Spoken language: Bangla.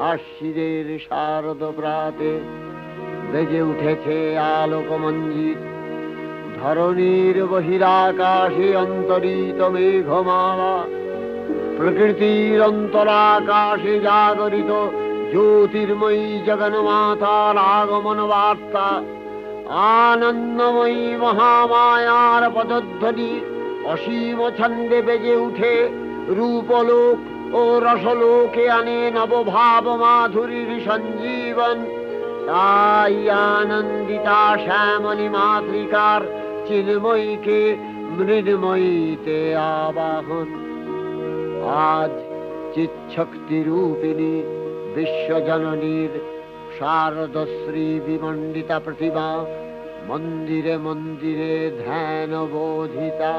আশ্বিনের শারদ প্রাতে বেজে উঠেছে আলোকমঞ্জিত। ধরণীর বহিরাকাশে অন্তরিত মেঘমালা, প্রকৃতির অন্তরাকাশে জাগরিত জ্যোতির্ময়ী জগন্মাতার আগমন বার্তা। আনন্দময়ী মহামায়ার পদধ্বনি অসীম ছন্দে বেজে উঠে রূপলোক ও রসলোকে আনে নবভাব মাধুরীর সঞ্জীবন। তাই আনন্দিতা শ্যামলী মাতৃকার চিন্ময়ীকে মৃন্ময়ীতে আবাহন। আজ চিৎশক্তি রূপিণী বিশ্বজননীর শারদশ্রী বিমণ্ডিতা প্রতিমা মন্দিরে মন্দিরে ধ্যান বোধিতা।